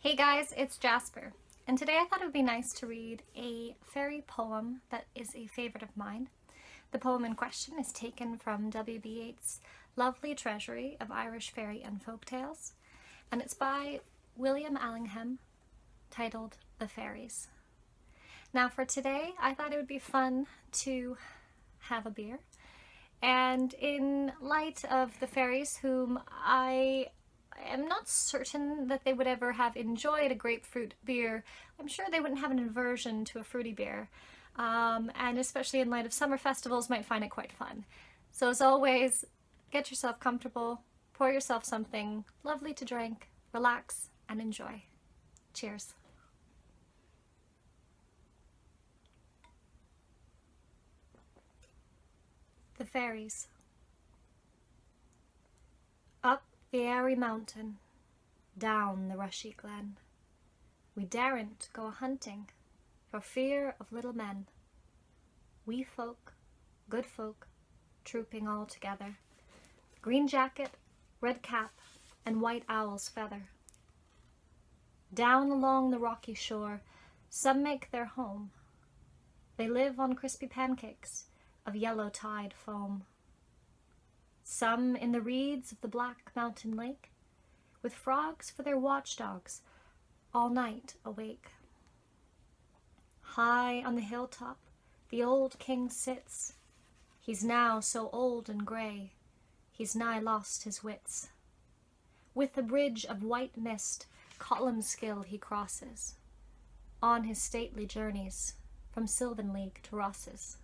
Hey guys, it's Jasper, and today I thought it would be nice to read a fairy poem that is a favorite of mine. The poem in question is taken from WB Yeats' lovely treasury of Irish fairy and folk tales, and it's by William Alingham, titled The Fairies. Now for today, I thought it would be fun to have a beer, and in light of the fairies whom I am not certain that they would ever have enjoyed a grapefruit beer. I'm sure they wouldn't have an aversion to a fruity beer, and especially in light of summer festivals might find it quite fun. So as always, get yourself comfortable, pour yourself something lovely to drink, relax, and enjoy. Cheers. The Fairies. Up the airy mountain, down the rushy glen, we daren't go a-hunting for fear of little men. Wee folk, good folk, trooping all together, green jacket, red cap, and white owl's feather. Down along the rocky shore, some make their home. They live on crispy pancakes of yellow tide foam. Some in the reeds of the black mountain lake, with frogs for their watchdogs, all night awake. High on the hilltop, the old king sits. He's now so old and grey, he's nigh lost his wits. With a bridge of white mist, Columnskill he crosses, on his stately journeys from Sylvan League to Rosses,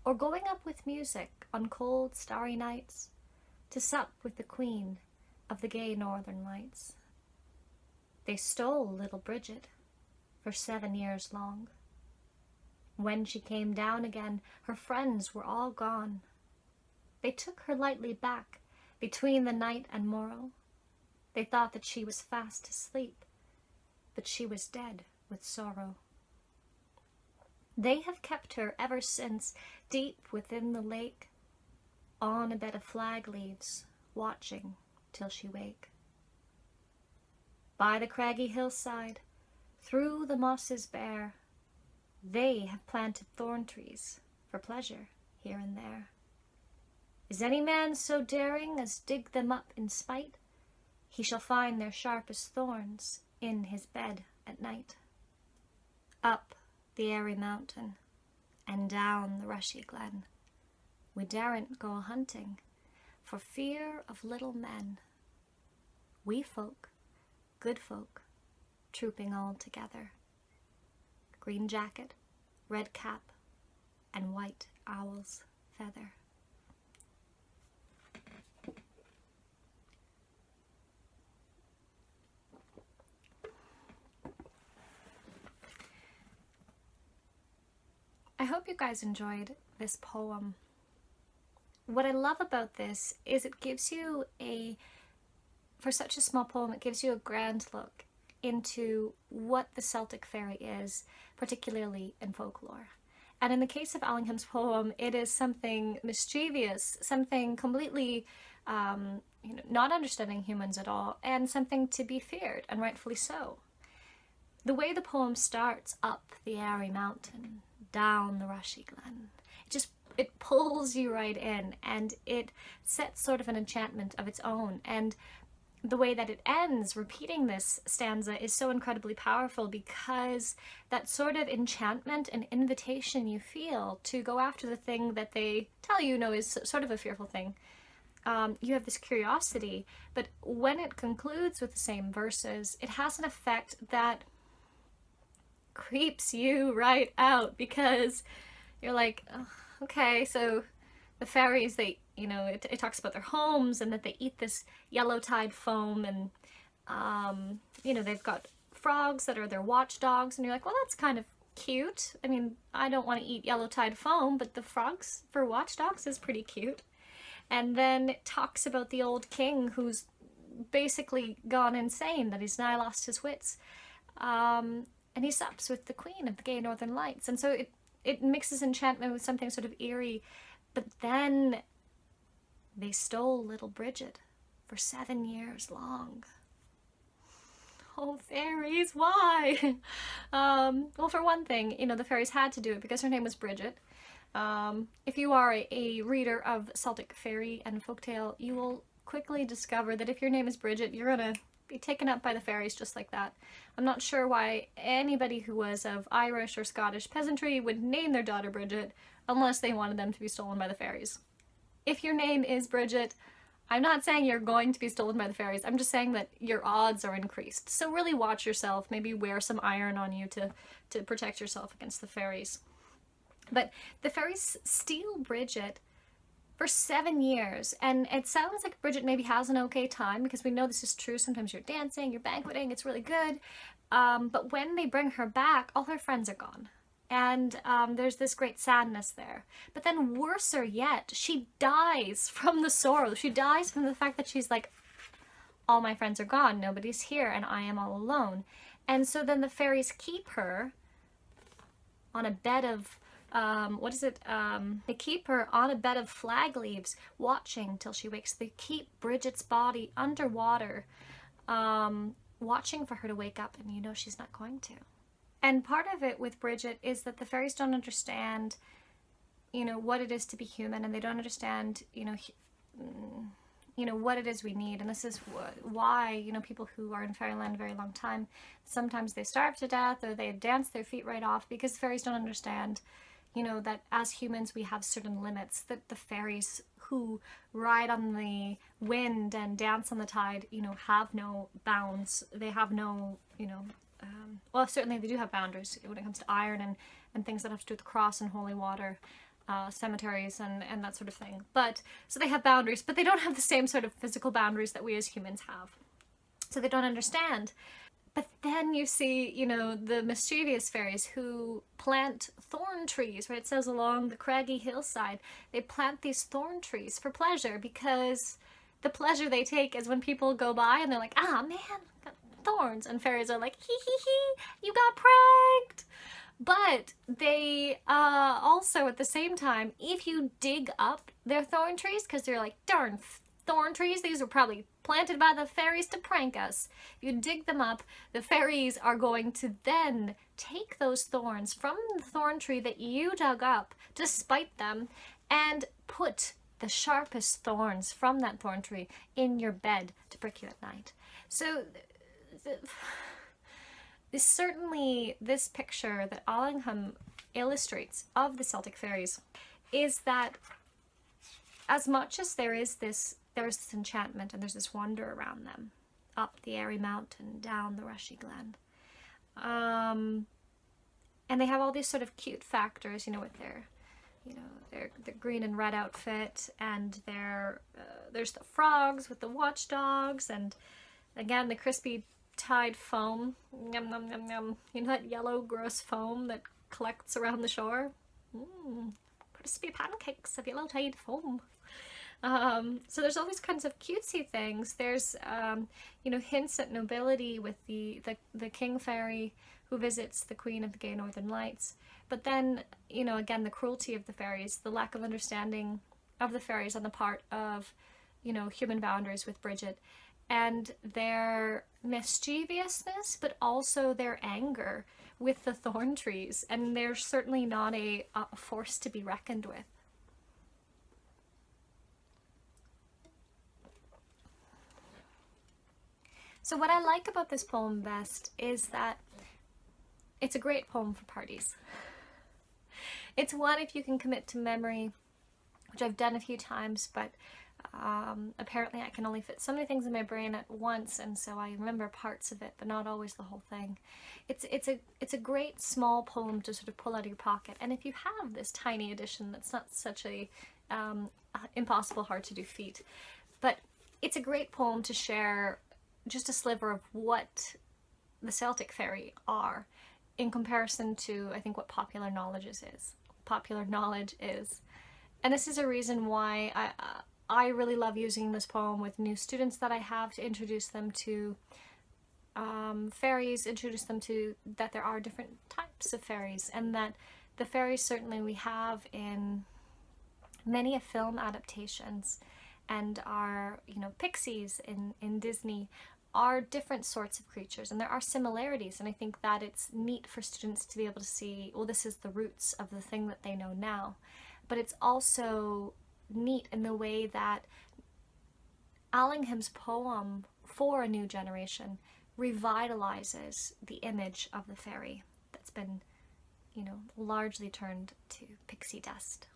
or going up with music on cold starry nights to sup with the queen of the gay northern lights. They stole little Bridget for 7 years long. When she came down again, her friends were all gone. They took her lightly back between the night and morrow. They thought that she was fast asleep, but she was dead with sorrow. They have kept her ever since, deep within the lake, on a bed of flag leaves, watching till she wake. By the craggy hillside, through the mosses bare, they have planted thorn trees for pleasure here and there. Is any man so daring as dig them up in spite? He shall find their sharpest thorns in his bed at night. Up the airy mountain, and down the rushy glen, we daren't go a-hunting for fear of little men. Wee folk, good folk, trooping all together, green jacket, red cap, and white owl's feather. I hope you guys enjoyed this poem. What I love about this is it gives you for such a small poem, it gives you a grand look into what the Celtic fairy is, particularly in folklore. And in the case of Allingham's poem, it is something mischievous, something completely not understanding humans at all, and something to be feared, and rightfully so. The way the poem starts, up the airy mountain, down the rushy glen, it pulls you right in, and it sets sort of an enchantment of its own. And the way that it ends, repeating this stanza, is so incredibly powerful, because that sort of enchantment and invitation you feel to go after the thing that they tell you is sort of a fearful thing. You have this curiosity, but when it concludes with the same verses, it has an effect that creeps you right out, because you're like, oh, okay, so the fairies, it talks about their homes and that they eat this yellow tide foam, and they've got frogs that are their watchdogs, and you're like, well, that's kind of cute. I mean, I don't want to eat yellow tide foam, but the frogs for watchdogs is pretty cute. And then it talks about the old king who's basically gone insane, that he's nigh lost his wits. And he sups with the queen of the gay northern lights. And so it mixes enchantment with something sort of eerie. But then they stole little Bridget for 7 years long. Oh, fairies, why? Well, for one thing, you know, the fairies had to do it because her name was Bridget. If you are a reader of Celtic fairy and folktale, you will quickly discover that if your name is Bridget, you're gonna be taken up by the fairies just like that. I'm not sure why anybody who was of Irish or Scottish peasantry would name their daughter Bridget unless they wanted them to be stolen by the fairies. If your name is Bridget, I'm not saying you're going to be stolen by the fairies, I'm just saying that your odds are increased. So really watch yourself, maybe wear some iron on you to protect yourself against the fairies. But the fairies steal Bridget for 7 years, and it sounds like Bridget maybe has an okay time, because we know this is true. Sometimes you're dancing, you're banqueting, it's really good. But when they bring her back, all her friends are gone. And there's this great sadness there. But then worser yet, she dies from the sorrow. She dies from the fact that she's like, all my friends are gone, nobody's here, and I am all alone. And so then the fairies keep her on a bed of, they keep her on a bed of flag leaves, watching till she wakes. They keep Bridget's body underwater, watching for her to wake up, and you know she's not going to. And part of it with Bridget is that the fairies don't understand, you know, what it is to be human, and they don't understand, you know, what it is we need. And this is why, you know, people who are in fairyland a very long time, sometimes they starve to death or they dance their feet right off, because fairies don't understand, you know, that as humans we have certain limits, that the fairies who ride on the wind and dance on the tide, you know, have no bounds. They have no, you know, well, certainly they do have boundaries when it comes to iron and things that have to do with the cross and holy water, cemeteries and that sort of thing. But, so they have boundaries, but they don't have the same sort of physical boundaries that we as humans have. So they don't understand. But then you see, you know, the mischievous fairies who plant thorn trees, right? It says along the craggy hillside, they plant these thorn trees for pleasure, because the pleasure they take is when people go by and they're like, ah, man, got thorns. And fairies are like, hee hee hee, you got pranked. But they also, at the same time, if you dig up their thorn trees, because they're like, darn thorn trees, these were probably planted by the fairies to prank us. If you dig them up, the fairies are going to then take those thorns from the thorn tree that you dug up to spite them, and put the sharpest thorns from that thorn tree in your bed to prick you at night. So certainly this picture that Allingham illustrates of the Celtic fairies is that as much as there's this enchantment and there's this wonder around them, up the airy mountain, down the rushy glen, and they have all these sort of cute factors, you know, with their, you know, their green and red outfit, and there's the frogs with the watchdogs, and again the crispy tide foam, yum yum yum yum, you know, that yellow gross foam that collects around the shore. Crispy pancakes of yellow tide foam. So there's all these kinds of cutesy things. There's you know, hints at nobility with the king fairy who visits the queen of the gay northern lights. But then, you know, again, the cruelty of the fairies, the lack of understanding of the fairies on the part of, you know, human boundaries with Bridget, and their mischievousness, but also their anger with the thorn trees. And they're certainly not a force to be reckoned with. So what I like about this poem best is that it's a great poem for parties. It's one if you can commit to memory, which I've done a few times, but apparently I can only fit so many things in my brain at once, and so I remember parts of it, but not always the whole thing. It's a great small poem to sort of pull out of your pocket, and if you have this tiny edition, that's not such a impossible hard to do feat. But it's a great poem to share just a sliver of what the Celtic fairy are in comparison to, I think, what popular knowledge is. And this is a reason why I really love using this poem with new students that I have, to introduce them to fairies, introduce them to that there are different types of fairies, and that the fairies certainly we have in many of film adaptations, and our, you know, pixies in Disney are different sorts of creatures and there are similarities, and I think that it's neat for students to be able to see, well, this is the roots of the thing that they know now, but it's also neat in the way that Allingham's poem for a new generation revitalizes the image of the fairy that's been, you know, largely turned to pixie dust.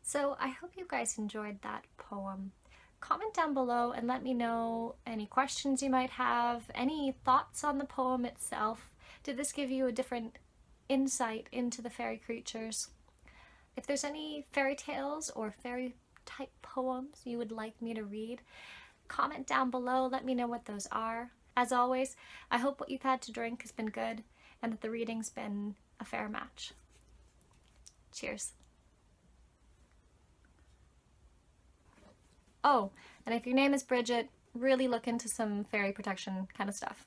So I hope you guys enjoyed that poem. Comment down below and let me know any questions you might have, any thoughts on the poem itself. Did this give you a different insight into the fairy creatures? If there's any fairy tales or fairy type poems you would like me to read, comment down below, let me know what those are. As always, I hope what you've had to drink has been good and that the reading's been a fair match. Cheers. Oh, and if your name is Bridget, really look into some fairy protection kind of stuff.